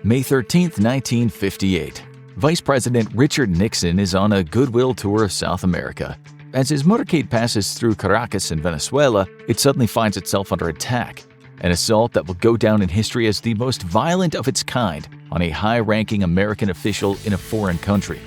May 13, 1958. Vice President Richard Nixon is on a goodwill tour of South America. As his motorcade passes through Caracas in Venezuela, it suddenly finds itself under attack. An assault that will go down in history as the most violent of its kind on a high-ranking American official in a foreign country.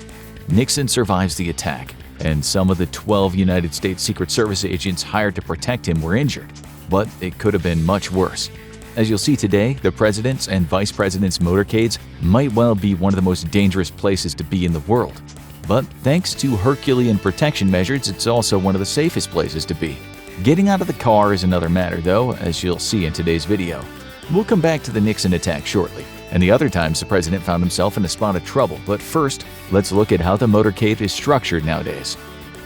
Nixon survives the attack, and some of the 12 United States Secret Service agents hired to protect him were injured. But it could have been much worse. As you'll see today, the president's and vice president's motorcades might well be one of the most dangerous places to be in the world. But thanks to Herculean protection measures, it's also one of the safest places to be. Getting out of the car is another matter though, as you'll see in today's video. We'll come back to the Nixon attack shortly, and the other times the president found himself in a spot of trouble. But first, let's look at how the motorcade is structured nowadays.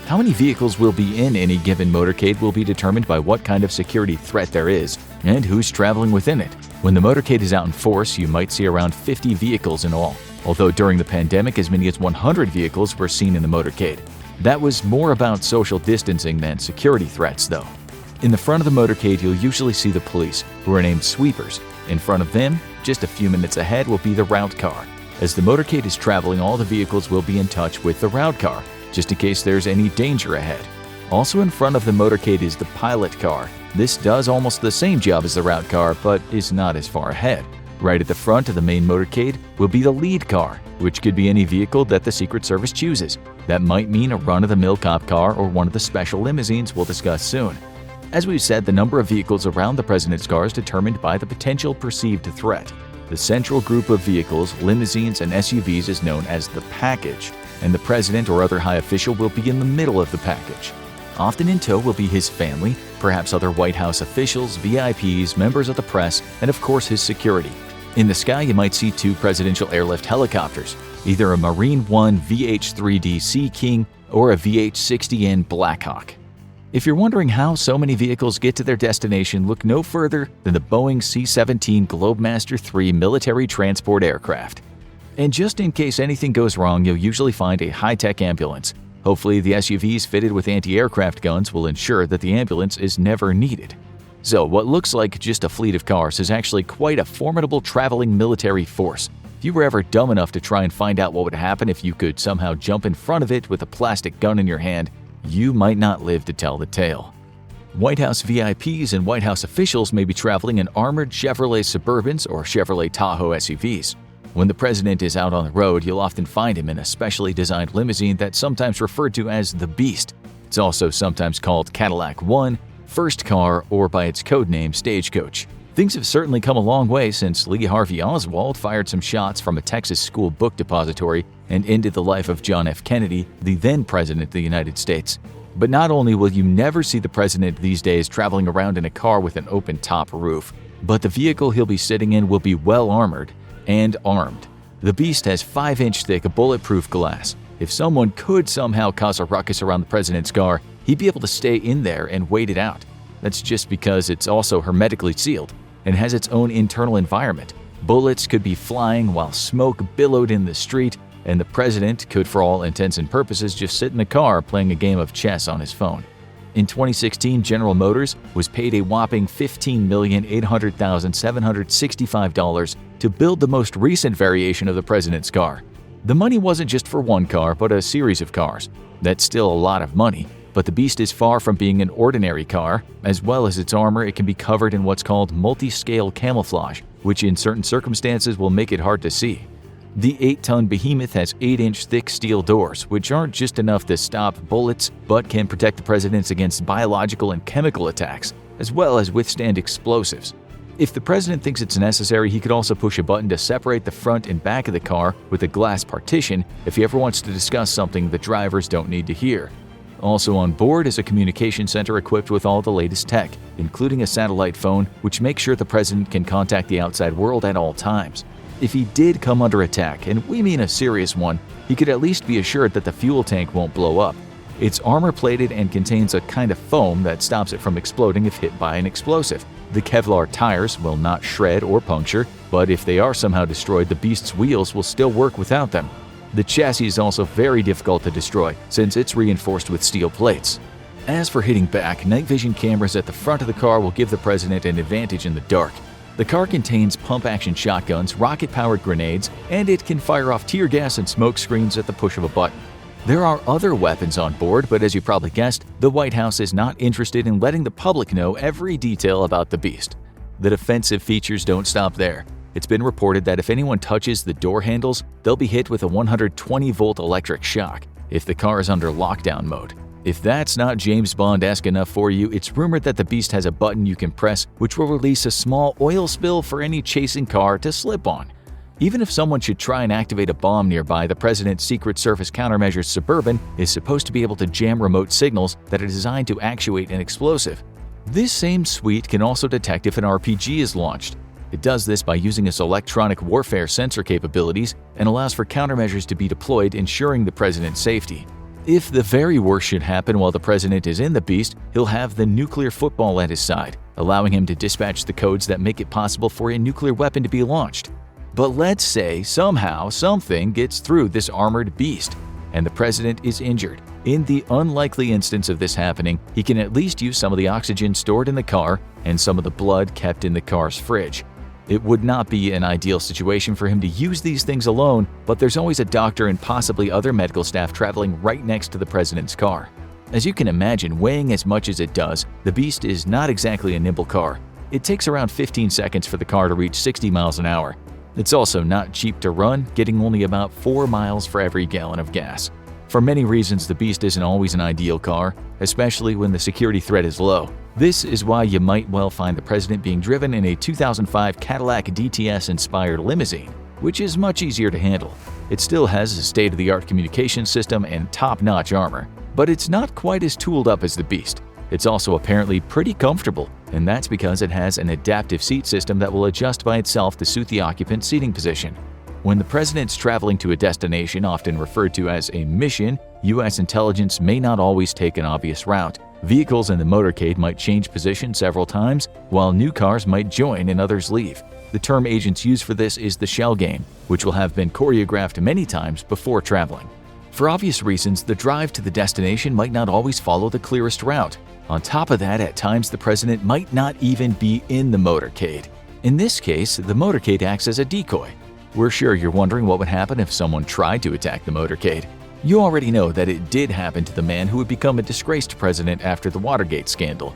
How many vehicles will be in any given motorcade will be determined by what kind of security threat there is and who's traveling within it. When the motorcade is out in force, you might see around 50 vehicles in all, although during the pandemic as many as 100 vehicles were seen in the motorcade. That was more about social distancing than security threats, though. In the front of the motorcade, you'll usually see the police, who are named sweepers. In front of them, just a few minutes ahead, will be the route car. As the motorcade is traveling, all the vehicles will be in touch with the route car, just in case there's any danger ahead. Also in front of the motorcade is the pilot car. This does almost the same job as the route car, but is not as far ahead. Right at the front of the main motorcade will be the lead car, which could be any vehicle that the Secret Service chooses. That might mean a run-of-the-mill cop car or one of the special limousines we'll discuss soon. As we've said, the number of vehicles around the president's car is determined by the potential perceived threat. The central group of vehicles, limousines, and SUVs is known as the package, and the president or other high official will be in the middle of the package. Often in tow will be his family, perhaps other White House officials, VIPs, members of the press, and of course his security. In the sky, you might see two presidential airlift helicopters, either a Marine One VH-3D Sea King or a VH-60N Blackhawk. If you're wondering how so many vehicles get to their destination, look no further than the Boeing C-17 Globemaster III military transport aircraft. And just in case anything goes wrong, you'll usually find a high-tech ambulance. Hopefully, the SUVs fitted with anti-aircraft guns will ensure that the ambulance is never needed. So, what looks like just a fleet of cars is actually quite a formidable traveling military force. If you were ever dumb enough to try and find out what would happen if you could somehow jump in front of it with a plastic gun in your hand, you might not live to tell the tale. White House VIPs and White House officials may be traveling in armored Chevrolet Suburbans or Chevrolet Tahoe SUVs. When the president is out on the road, you'll often find him in a specially designed limousine that's sometimes referred to as the Beast. It's also sometimes called Cadillac One, First Car, or by its code name Stagecoach. Things have certainly come a long way since Lee Harvey Oswald fired some shots from a Texas school book depository and ended the life of John F. Kennedy, the then president of the United States. But not only will you never see the president these days traveling around in a car with an open top roof, but the vehicle he'll be sitting in will be well armored and armed. The Beast has 5-inch thick bulletproof glass. If someone could somehow cause a ruckus around the president's car, he'd be able to stay in there and wait it out. That's just because it's also hermetically sealed and has its own internal environment. Bullets could be flying while smoke billowed in the street, and the president could, for all intents and purposes, just sit in the car playing a game of chess on his phone. In 2016, General Motors was paid a whopping $15,800,765 to build the most recent variation of the president's car. The money wasn't just for one car, but a series of cars. That's still a lot of money, but the Beast is far from being an ordinary car. As well as its armor, it can be covered in what's called multi-scale camouflage, which in certain circumstances will make it hard to see. The 8-ton behemoth has 8-inch thick steel doors, which aren't just enough to stop bullets, but can protect the president against biological and chemical attacks, as well as withstand explosives. If the president thinks it's necessary, he could also push a button to separate the front and back of the car with a glass partition if he ever wants to discuss something the drivers don't need to hear. Also on board is a communication center equipped with all the latest tech, including a satellite phone, which makes sure the president can contact the outside world at all times. If he did come under attack, and we mean a serious one, he could at least be assured that the fuel tank won't blow up. It's armor-plated and contains a kind of foam that stops it from exploding if hit by an explosive. The Kevlar tires will not shred or puncture, but if they are somehow destroyed, the Beast's wheels will still work without them. The chassis is also very difficult to destroy, since it's reinforced with steel plates. As for hitting back, night vision cameras at the front of the car will give the president an advantage in the dark. The car contains pump-action shotguns, rocket-powered grenades, and it can fire off tear gas and smoke screens at the push of a button. There are other weapons on board, but as you probably guessed, the White House is not interested in letting the public know every detail about the beast. The defensive features don't stop there. It's been reported that if anyone touches the door handles, they'll be hit with a 120-volt electric shock if the car is under lockdown mode. If that's not James Bond-esque enough for you, it's rumored that the beast has a button you can press which will release a small oil spill for any chasing car to slip on. Even if someone should try and activate a bomb nearby, the President's Secret Service Countermeasures Suburban is supposed to be able to jam remote signals that are designed to actuate an explosive. This same suite can also detect if an RPG is launched. It does this by using its electronic warfare sensor capabilities and allows for countermeasures to be deployed, ensuring the President's safety. If the very worst should happen while the President is in the beast, he'll have the nuclear football at his side, allowing him to dispatch the codes that make it possible for a nuclear weapon to be launched. But let's say somehow something gets through this armored beast, and the President is injured. In the unlikely instance of this happening, he can at least use some of the oxygen stored in the car and some of the blood kept in the car's fridge. It would not be an ideal situation for him to use these things alone, but there's always a doctor and possibly other medical staff traveling right next to the President's car. As you can imagine, weighing as much as it does, the Beast is not exactly a nimble car. It takes around 15 seconds for the car to reach 60 miles an hour. It's also not cheap to run, getting only about 4 miles for every gallon of gas. For many reasons, the Beast isn't always an ideal car, especially when the security threat is low. This is why you might well find the President being driven in a 2005 Cadillac DTS-inspired limousine, which is much easier to handle. It still has a state-of-the-art communication system and top-notch armor, but it's not quite as tooled up as the Beast. It's also apparently pretty comfortable, and that's because it has an adaptive seat system that will adjust by itself to suit the occupant's seating position. When the President's traveling to a destination often referred to as a mission, U.S. intelligence may not always take an obvious route. Vehicles in the motorcade might change position several times, while new cars might join and others leave. The term agents use for this is the shell game, which will have been choreographed many times before traveling. For obvious reasons, the drive to the destination might not always follow the clearest route. On top of that, at times the President might not even be in the motorcade. In this case, the motorcade acts as a decoy. We're sure you're wondering what would happen if someone tried to attack the motorcade. You already know that it did happen to the man who would become a disgraced president after the Watergate scandal.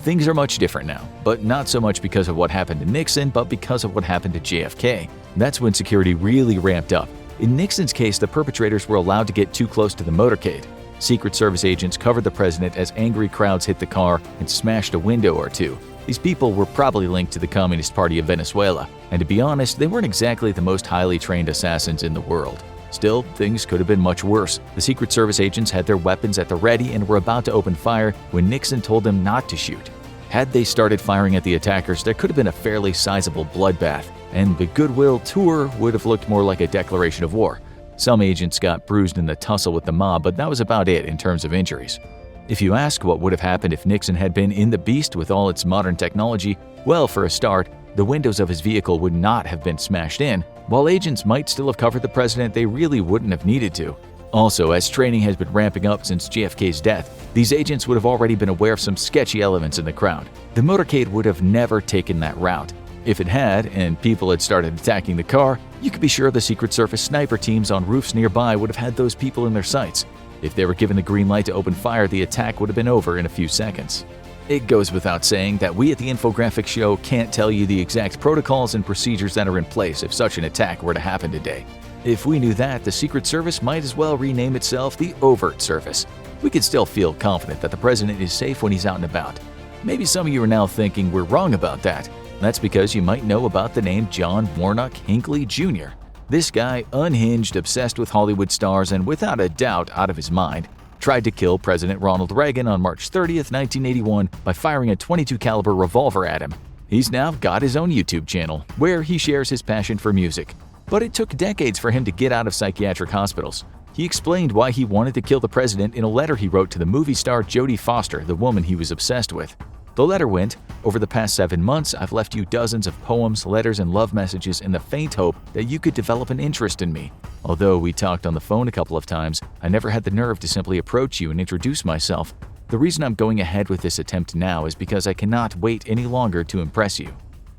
Things are much different now, but not so much because of what happened to Nixon, but because of what happened to JFK. That's when security really ramped up. In Nixon's case, the perpetrators were allowed to get too close to the motorcade. Secret Service agents covered the president as angry crowds hit the car and smashed a window or two. These people were probably linked to the Communist Party of Venezuela, and to be honest, they weren't exactly the most highly trained assassins in the world. Still, things could have been much worse. The Secret Service agents had their weapons at the ready and were about to open fire when Nixon told them not to shoot. Had they started firing at the attackers, there could have been a fairly sizable bloodbath, and the goodwill tour would have looked more like a declaration of war. Some agents got bruised in the tussle with the mob, but that was about it in terms of injuries. If you ask what would have happened if Nixon had been in the Beast with all its modern technology, well, for a start, the windows of his vehicle would not have been smashed in. While agents might still have covered the president, they really wouldn't have needed to. Also, as training has been ramping up since JFK's death, these agents would have already been aware of some sketchy elements in the crowd. The motorcade would have never taken that route. If it had, and people had started attacking the car, you could be sure the Secret Service sniper teams on roofs nearby would have had those people in their sights. If they were given the green light to open fire, the attack would have been over in a few seconds. It goes without saying that we at the Infographics Show can't tell you the exact protocols and procedures that are in place if such an attack were to happen today. If we knew that, the Secret Service might as well rename itself the Overt Service. We could still feel confident that the president is safe when he's out and about. Maybe some of you are now thinking we're wrong about that. That's because you might know about the name John Warnock Hinckley Jr. This guy, unhinged, obsessed with Hollywood stars, and without a doubt out of his mind, tried to kill President Ronald Reagan on March 30th, 1981 by firing a .22 caliber revolver at him. He's now got his own YouTube channel, where he shares his passion for music. But it took decades for him to get out of psychiatric hospitals. He explained why he wanted to kill the president in a letter he wrote to the movie star Jodie Foster, the woman he was obsessed with. The letter went, "Over the past 7 months, I've left you dozens of poems, letters, and love messages in the faint hope that you could develop an interest in me. Although we talked on the phone a couple of times, I never had the nerve to simply approach you and introduce myself. The reason I'm going ahead with this attempt now is because I cannot wait any longer to impress you."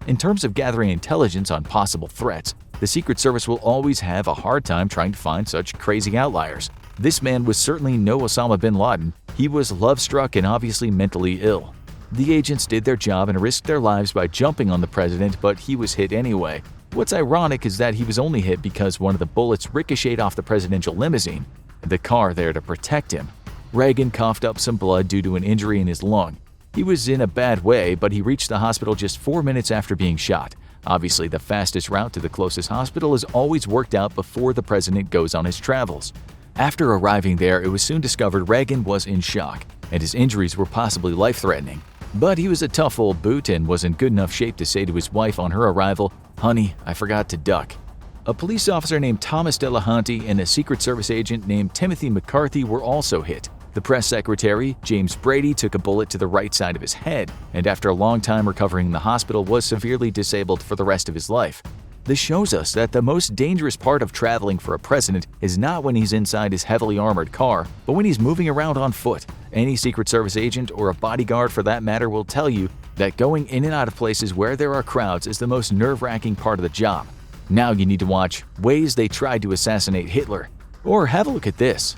In terms of gathering intelligence on possible threats, the Secret Service will always have a hard time trying to find such crazy outliers. This man was certainly no Osama bin Laden. He was love-struck and obviously mentally ill. The agents did their job and risked their lives by jumping on the president, but he was hit anyway. What's ironic is that he was only hit because one of the bullets ricocheted off the presidential limousine, the car there to protect him. Reagan coughed up some blood due to an injury in his lung. He was in a bad way, but he reached the hospital just 4 minutes after being shot. Obviously, the fastest route to the closest hospital is always worked out before the president goes on his travels. After arriving there, it was soon discovered Reagan was in shock, and his injuries were possibly life-threatening. But he was a tough old boot and was in good enough shape to say to his wife on her arrival, "Honey, I forgot to duck." A police officer named Thomas Delahanty and a Secret Service agent named Timothy McCarthy were also hit. The press secretary, James Brady, took a bullet to the right side of his head, and after a long time recovering in the hospital was severely disabled for the rest of his life. This shows us that the most dangerous part of traveling for a president is not when he's inside his heavily armored car, but when he's moving around on foot. Any Secret Service agent, or a bodyguard for that matter, will tell you that going in and out of places where there are crowds is the most nerve-wracking part of the job. Now you need to watch Ways They Tried to Assassinate Hitler. Or have a look at this.